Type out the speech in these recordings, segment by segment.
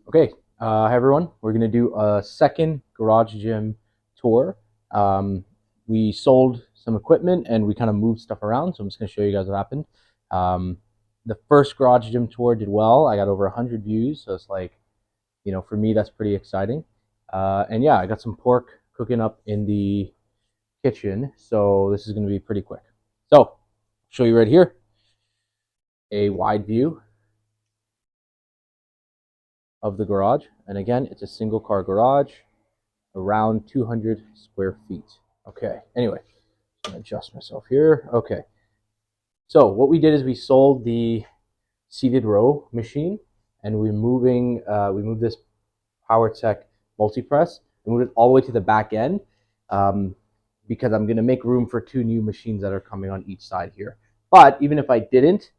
Okay, hi everyone. We're gonna do a second garage gym tour. We sold some equipment and we kind of moved stuff around, so I'm just gonna show you guys what happened. Um, the first garage gym tour did well. I got over 100 views, so it's like, for me that's pretty exciting. And yeah, I got some pork cooking up in the kitchen, so this is gonna be pretty quick. So, I'll show you right here a wide view of the garage, and again, it's a single car garage. Around 200 square feet. Okay, anyway, I'm gonna adjust myself here. Okay, so what we did is we sold the seated row machine, and we moved this PowerTech multi-press and moved it all the way to the back end, um, because I'm gonna make room for two new machines that are coming on each side here. But even if I didn't,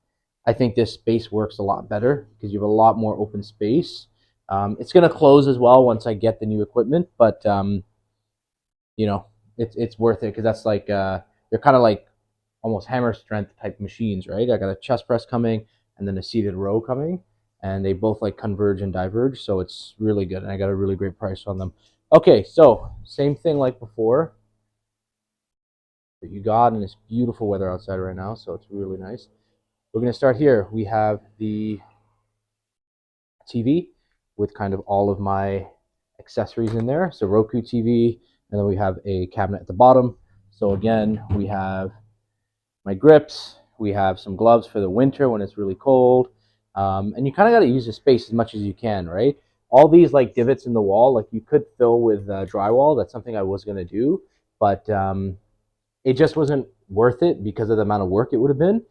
I think this space works a lot better because you have a lot more open space. It's gonna close as well once I get the new equipment, but you know, it's worth it because that's like they're kind of like almost hammer strength type machines, right? I got a chest press coming and then a seated row coming, and they both like converge and diverge, so it's really good, and I got a really great price on them. Okay, so same thing like before that you got, and it's beautiful weather outside right now, so it's really nice. We're gonna start here. We have the TV with kind of all of my accessories in there. So Roku TV, and then we have a cabinet at the bottom. So again, we have my grips. We have some gloves for the winter when it's really cold. And you kind of got to use the space as much as you can, right? All these like divots in the wall, like you could fill with drywall. That's something I was going to do, but it just wasn't worth it because of the amount of work it would have been.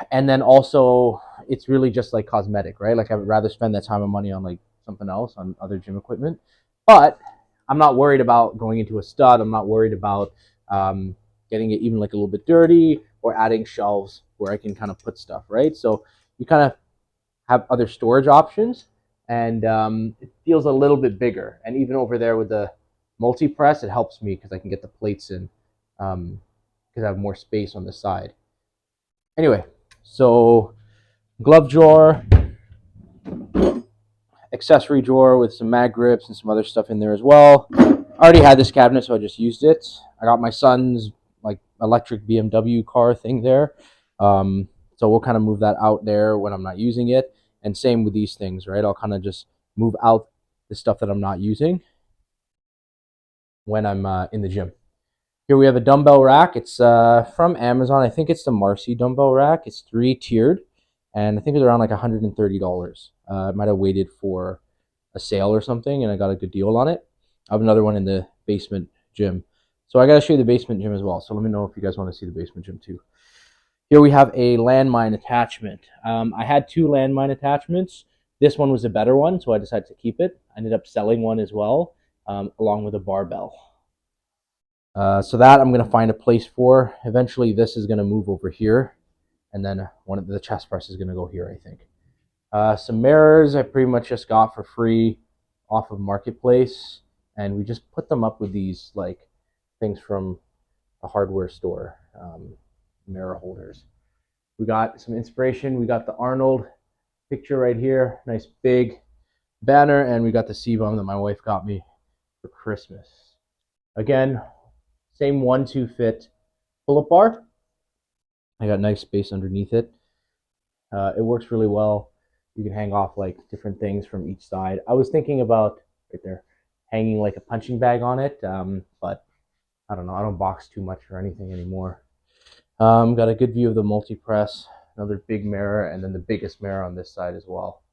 And then also, it's really just like cosmetic, right? Like I would rather spend that time and money on like something else, on other gym equipment. But I'm not worried about going into a stud. I'm not worried about getting it even like a little bit dirty or adding shelves where I can kind of put stuff, right? So you kind of have other storage options, and it feels a little bit bigger. And even over there with the multi press, it helps me because I can get the plates in, because I have more space on the side. Anyway, so glove drawer, accessory drawer with some mag grips and some other stuff in there as well. I already had this cabinet, so I just used it. I got my son's like electric BMW car thing there. So we'll kind of move that out there when I'm not using it. And same with these things, right? I'll kind of just move out the stuff that I'm not using when I'm in the gym. Here we have a dumbbell rack. It's from Amazon. I think it's the Marcy dumbbell rack. It's 3-tiered, and I think it's around like $130. I might have waited for a sale or something, and I got a good deal on it. I have another one in the basement gym. So I got to show you the basement gym as well. So let me know if you guys want to see the basement gym too. Here we have a landmine attachment. I had two landmine attachments. This one was a better one, so I decided to keep it. I ended up selling one as well, along with a barbell. So that I'm going to find a place for. Eventually, this is going to move over here, and then one of the chest press is going to go here, I think. Some mirrors I pretty much just got for free off of Marketplace, and we just put them up with these like things from a hardware store, mirror holders. We got some inspiration. We got the Arnold picture right here, nice big banner, and we got the C-bomb that my wife got me for Christmas. Again, same 1-2 fit pull-up bar. I got nice space underneath it. It works really well. You can hang off like different things from each side. I was thinking about right there hanging like a punching bag on it, but I don't know. I don't box too much or anything anymore. Got a good view of the multi-press, another big mirror, and then the biggest mirror on this side as well.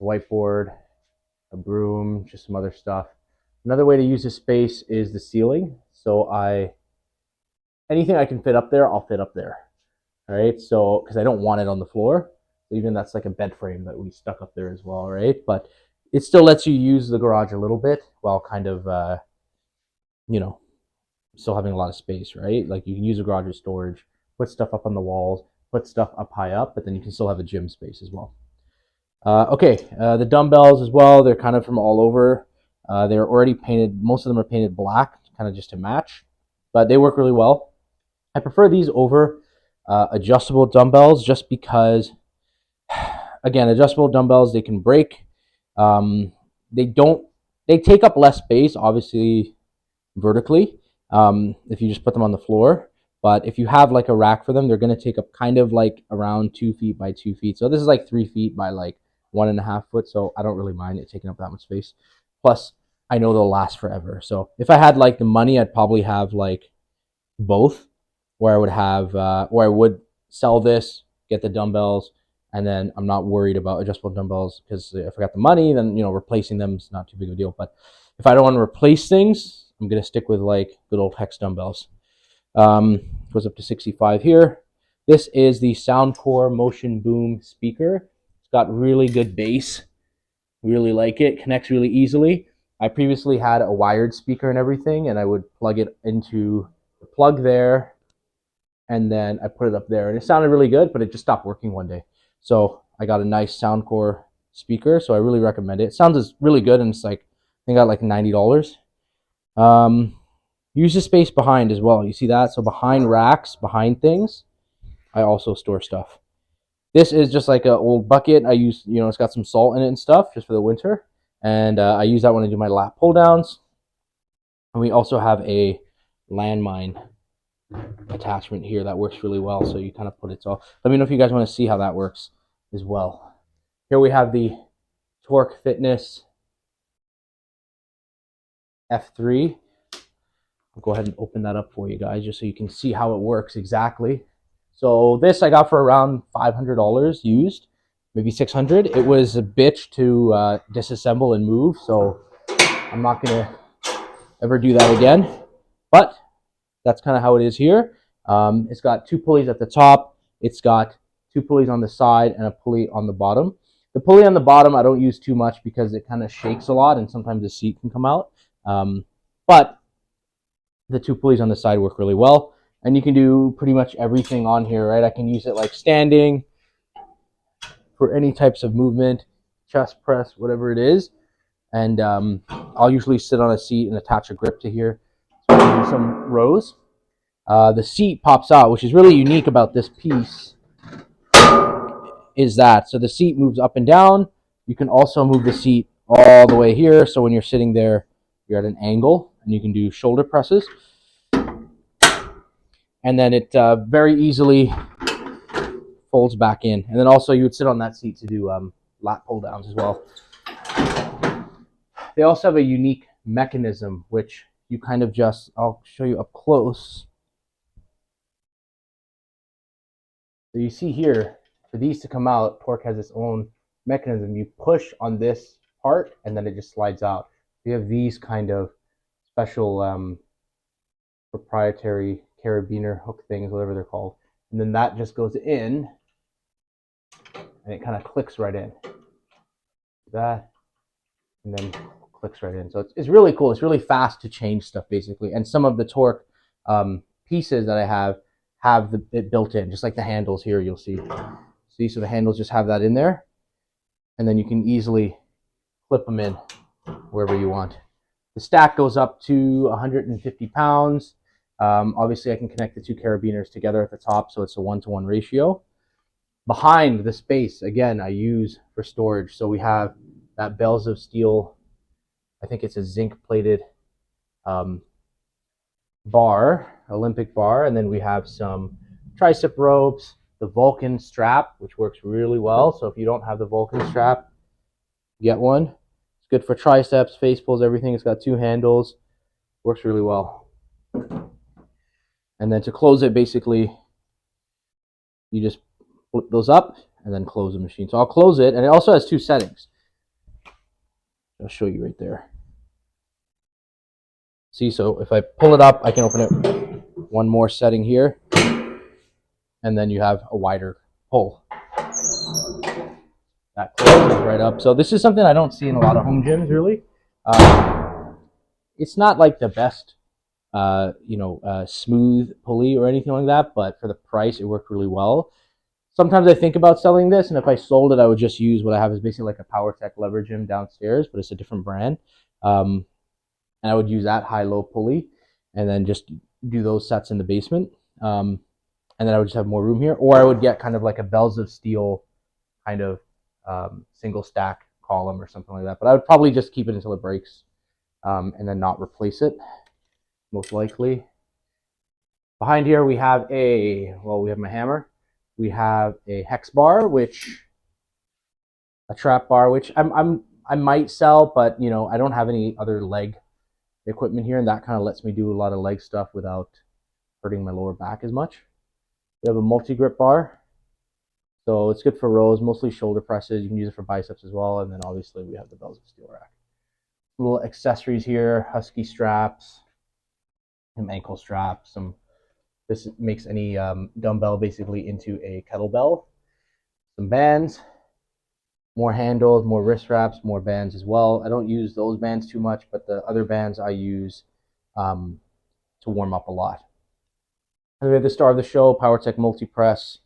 Whiteboard, a broom, just some other stuff. Another way to use this space is the ceiling. So anything I can fit up there, I'll fit up there. All right, so because I don't want it on the floor. Even that's like a bed frame that we stuck up there as well, right? But it still lets you use the garage a little bit while kind of, you know, still having a lot of space, right? Like you can use the garage as storage, put stuff up on the walls, put stuff up high up, but then you can still have a gym space as well. The dumbbells as well, they're kind of from all over. They're already painted, most of them are painted black, kind of just to match, but they work really well. I prefer these over adjustable dumbbells just because again, adjustable dumbbells, they can break. Um, they don't, they take up less space, obviously, vertically, if you just put them on the floor. But if you have like a rack for them, they're going to take up kind of like around 2 feet by 2 feet. So this is like 3 feet by like 1.5 foot. So I don't really mind it taking up that much space. Plus, I know they'll last forever. So if I had like the money, I'd probably have like both, where I would have, where I would sell this, get the dumbbells, and then I'm not worried about adjustable dumbbells, because if I got the money, then replacing them is not too big of a deal. But if I don't want to replace things, I'm gonna stick with like good old hex dumbbells. Goes up to 65 here. This is the Soundcore Motion Boom speaker. It's got really good bass. Really like it. Connects really easily. I previously had a wired speaker and everything, and I would plug it into the plug there, and then I put it up there, and it sounded really good, but it just stopped working one day. So I got a nice Soundcore speaker, so I really recommend it. It sounds really good, and it's like, I think I got like $90. Use the space behind as well. You see that? So behind racks, behind things, I also store stuff. This is just like an old bucket. I use, it's got some salt in it and stuff just for the winter. And I use that when I do my lat pull downs. And we also have a landmine attachment here that works really well. So you kind of put it all. Let me know if you guys want to see how that works as well. Here we have the Torque Fitness F3. I'll go ahead and open that up for you guys just so you can see how it works exactly. So this I got for around $500 used, maybe $600. It was a bitch to disassemble and move, so I'm not going to ever do that again. But that's kind of how it is here. It's got 2 pulleys at the top. It's got 2 pulleys on the side and a pulley on the bottom. The pulley on the bottom I don't use too much because it kind of shakes a lot and sometimes the seat can come out. But the 2 pulleys on the side work really well, and you can do pretty much everything on here, right? I can use it like standing for any types of movement, chest press, whatever it is. And I'll usually sit on a seat and attach a grip to here, so I can do some rows. The seat pops out, which is really unique about this piece, is that so the seat moves up and down. You can also move the seat all the way here, so when you're sitting there, you're at an angle, and you can do shoulder presses. And then it very easily folds back in. And then also you would sit on that seat to do lat pull downs as well. They also have a unique mechanism, which you kind of just, I'll show you up close. So you see here, for these to come out, Torque has its own mechanism. You push on this part, and then it just slides out. You have these kind of special proprietary carabiner hook things, whatever they're called. And then that just goes in, and it kind of clicks right in. That, and then clicks right in. So it's really cool. It's really fast to change stuff, basically. And some of the Torque pieces that I have it built in, just like the handles here, you'll see. See, so the handles just have that in there. And then you can easily clip them in wherever you want. The stack goes up to 150 pounds. Obviously, I can connect the 2 carabiners together at the top, so it's a 1-to-1 ratio. Behind the space, again, I use for storage. So we have that bells of steel, I think it's a zinc-plated bar, Olympic bar, and then we have some tricep ropes, the Vulcan strap, which works really well. So if you don't have the Vulcan strap, get one. It's good for triceps, face pulls, everything. It's got 2 handles. Works really well. And then to close it, basically, you just flip those up and then close the machine. So I'll close it, and it also has 2 settings. I'll show you right there. See, so if I pull it up, I can open it. One more setting here, and then you have a wider pull. That closes right up. So this is something I don't see in a lot of home gyms, really. It's not like the best, smooth pulley or anything like that, but for the price, it worked really well. Sometimes I think about selling this, and if I sold it, I would just use what I have is basically like a PowerTech lever gym downstairs, but it's a different brand. And I would use that high-low pulley, and then just do those sets in the basement. And then I would just have more room here. Or I would get kind of like a bells of steel kind of single stack column or something like that. But I would probably just keep it until it breaks, and then not replace it, most likely. Behind here we have we have my hammer. We have a hex bar, a trap bar, which I might sell, but I don't have any other leg equipment here, and that kind of lets me do a lot of leg stuff without hurting my lower back as much. We have a multi-grip bar, so it's good for rows, mostly shoulder presses. You can use it for biceps as well, and then obviously we have the bells of steel rack. Little accessories here, husky straps, some ankle straps, this makes any dumbbell basically into a kettlebell. Some bands, more handles, more wrist wraps, more bands as well. I don't use those bands too much, but the other bands I use to warm up a lot. And we have the star of the show, PowerTech Multi Press.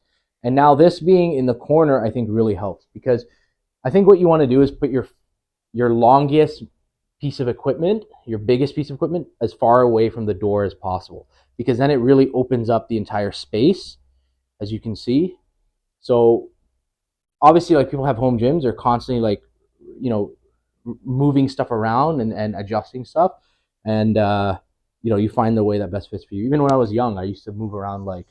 And now this being in the corner, I think really helps, because I think what you want to do is put your longest piece of equipment, your biggest piece of equipment, as far away from the door as possible, because then it really opens up the entire space, as you can see. So obviously, like, people have home gyms, they're constantly like, moving stuff around and adjusting stuff, and you find the way that best fits for you. Even when I was young, I used to move around like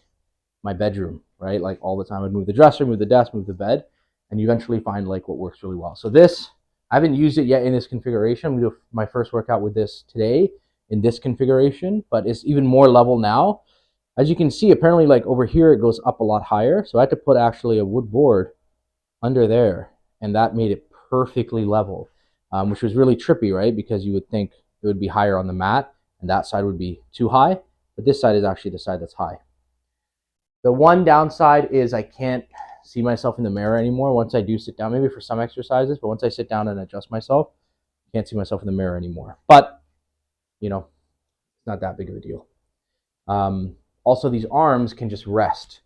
my bedroom, right? Like all the time. I'd move the dresser, move the desk, move the bed, and you eventually find like what works really well. So this, I haven't used it yet in this configuration. I'm gonna do my first workout with this today in this configuration, but it's even more level now. As you can see, apparently like over here, it goes up a lot higher. So I had to put actually a wood board under there, and that made it perfectly level, which was really trippy, right? Because you would think it would be higher on the mat and that side would be too high, but this side is actually the side that's high. The one downside is I can't see myself in the mirror anymore once I do sit down, maybe for some exercises, but once I sit down and adjust myself, I can't see myself in the mirror anymore. But, it's not that big of a deal. Also, these arms can just rest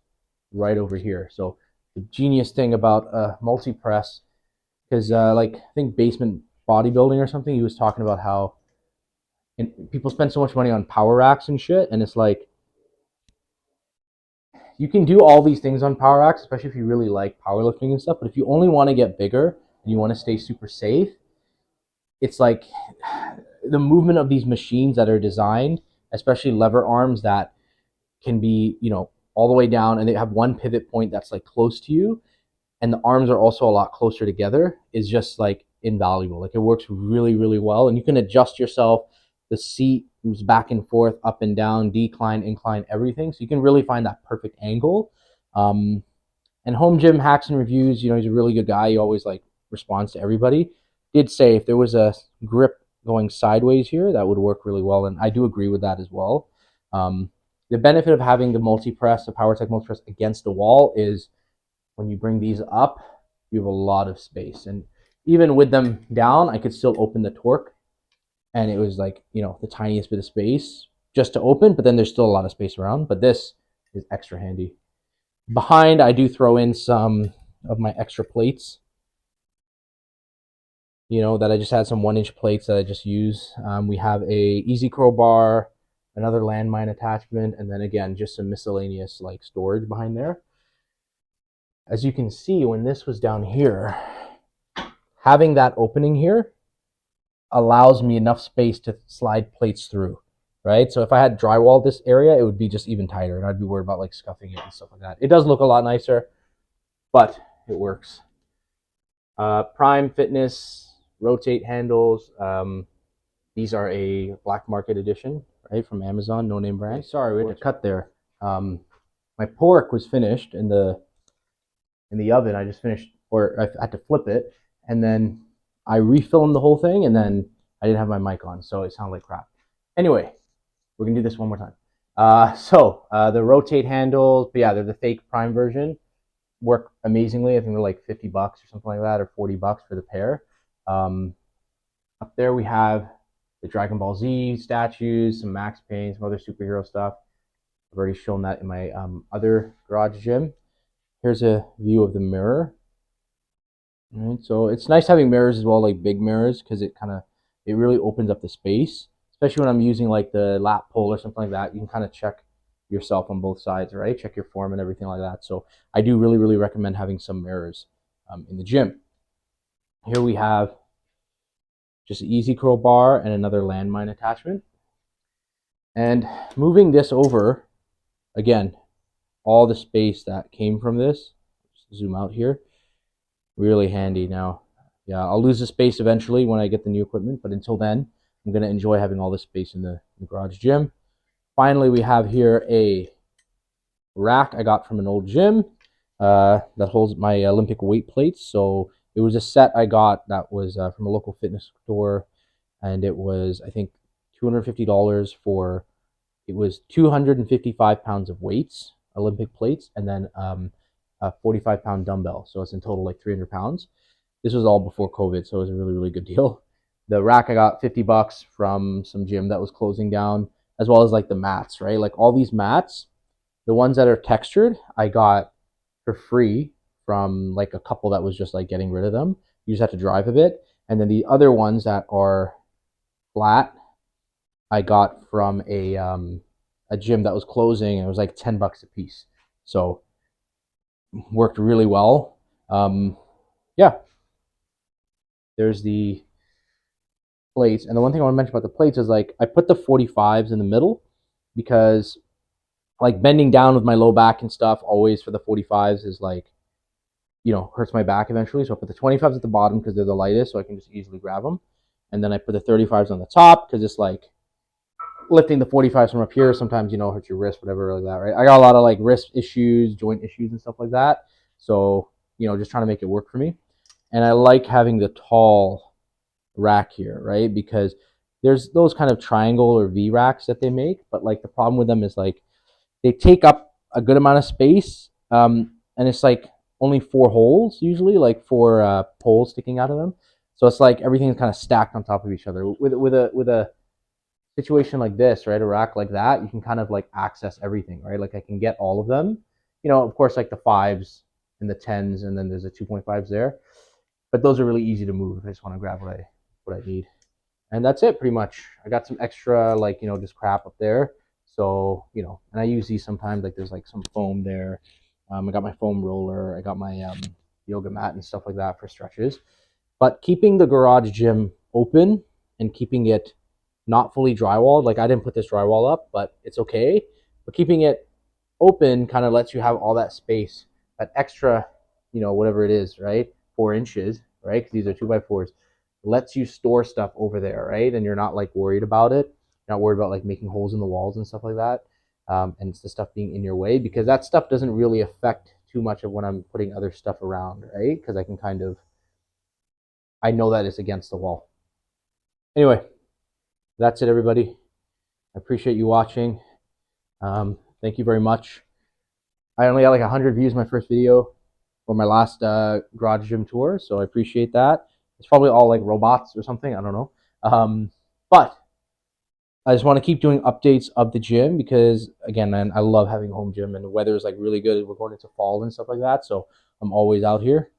right over here. So the genius thing about a multi-press, because I think Basement Bodybuilding or something, he was talking about how people spend so much money on power racks and shit, and it's like, you can do all these things on power racks, especially if you really like powerlifting and stuff, but if you only want to get bigger and you want to stay super safe, it's like the movement of these machines that are designed, especially lever arms that can be, all the way down, and they have one pivot point that's like close to you, and the arms are also a lot closer together, is just like invaluable. Like, it works really, really well, and you can adjust yourself. The seat moves back and forth, up and down, decline, incline, everything. So you can really find that perfect angle. And Home Gym Hacks and Reviews, he's a really good guy. He always like responds to everybody. Did say if there was a grip going sideways here, that would work really well, and I do agree with that as well. The benefit of having the multi-press, the PowerTech multi-press against the wall, is when you bring these up, you have a lot of space. And even with them down, I could still open the torque, and it was like, the tiniest bit of space just to open, but then there's still a lot of space around. But this is extra handy. Behind, I do throw in some of my extra plates, that I just had some 1-inch plates that I just use. We have a easy crowbar, another landmine attachment, and then again, just some miscellaneous like storage behind there. As you can see, when this was down here, having that opening here allows me enough space to slide plates through, right? So if I had drywall this area, it would be just even tighter, and I'd be worried about like scuffing it and stuff like that. It does look a lot nicer, but it works. Prime Fitness rotate handles. These are a black market edition, right, from Amazon, no name brand. Sorry, we had to cut there. My pork was finished in the oven. I just finished, or I had to flip it, and then I refilmed the whole thing, and then I didn't have my mic on, so it sounded like crap. Anyway, we're gonna do this one more time. The rotate handles, but yeah, they're the fake Prime version. Work amazingly. I think they're like $50 or something like that, or $40 for the pair. Up there we have the Dragon Ball Z statues, some Max Payne, some other superhero stuff. I've already shown that in my other garage gym. Here's a view of the mirror. All right, so it's nice having mirrors as well, like big mirrors, because it really opens up the space, especially when I'm using like the lat pull or something like that. You can kind of check yourself on both sides, right? Check your form and everything like that. So I do really, really recommend having some mirrors in the gym. Here we have just an easy curl bar and another landmine attachment. And moving this over, again, all the space that came from this, just zoom out here, really handy now. Yeah, I'll lose the space eventually when I get the new equipment, but until then, I'm going to enjoy having all this space in the garage gym. Finally, we have here a rack I got from an old gym that holds my Olympic weight plates. So it was a set I got that was from a local fitness store, and it was, I think, $250 for, it was 255 pounds of weights, Olympic plates, and then a 45-pound dumbbell. So it's in total like 300 pounds. This was all before COVID, so it was a really, really good deal. The rack I got $50 from some gym that was closing down, as well as like the mats, right? Like all these mats, the ones that are textured, I got for free from like a couple that was just like getting rid of them. You just have to drive a bit. And then the other ones that are flat, I got from a gym that was closing, and it was like $10 a piece. So worked really well. Yeah, there's the plates. And the one thing I want to mention about the plates is like I put the 45s in the middle because like bending down with my low back and stuff always for the 45s is like, hurts my back eventually. So I put the 25s at the bottom because they're the lightest, so I can just easily grab them. And then I put the 35s on the top because it's like lifting the 45s from up here sometimes, hurts your wrist, whatever like that, right? I got a lot of like wrist issues, joint issues and stuff like that. So, just trying to make it work for me. And I like having the tall rack here, right? Because there's those kind of triangle or V racks that they make, but like the problem with them is like they take up a good amount of space, and it's like only four holes usually, like four poles sticking out of them. So it's like everything's kind of stacked on top of each other. With a situation like this, right, a rack like that, you can kind of like access everything, right? Like I can get all of them. Of course, like the fives and the tens, and then there's the 2.5s there. But those are really easy to move. I just want to grab what I need. And that's it pretty much. I got some extra like, just crap up there. So, and I use these sometimes, like there's like some foam there. I got my foam roller, I got my yoga mat and stuff like that for stretches. But keeping the garage gym open and keeping it not fully drywalled, like I didn't put this drywall up, but it's okay. But keeping it open kind of lets you have all that space, that extra, whatever it is, right? 4 inches, right? Because these are 2x4s, lets you store stuff over there, right? And you're not like worried about it. You're not worried about like making holes in the walls and stuff like that. And it's the stuff being in your way, because that stuff doesn't really affect too much of when I'm putting other stuff around, right? Because I can kind of, I know that it's against the wall. Anyway, that's it, everybody. I appreciate you watching. Thank you very much. I only got like 100 views my first video for my last garage gym tour, so I appreciate that. It's probably all like robots or something, I don't know. But I just want to keep doing updates of the gym because, again, man, I love having a home gym, and the weather is like really good. We're going into fall and stuff like that, so I'm always out here.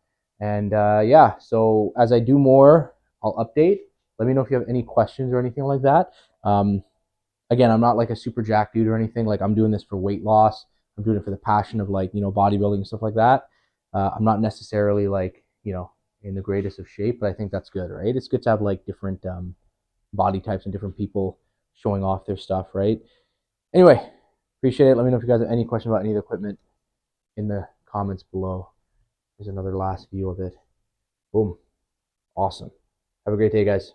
And yeah, so as I do more, I'll update. Let me know if you have any questions or anything like that. Um, Again, I'm not like a super jack dude or anything. Like I'm doing this for weight loss. I'm doing it for the passion of like, bodybuilding and stuff like that. I'm not necessarily like, in the greatest of shape, but I think that's good, right? It's good to have like different body types and different people showing off their stuff, right? Anyway, appreciate it. Let me know if you guys have any questions about any of the equipment in the comments below. Here's another last view of it. Boom. Awesome. Have a great day, guys.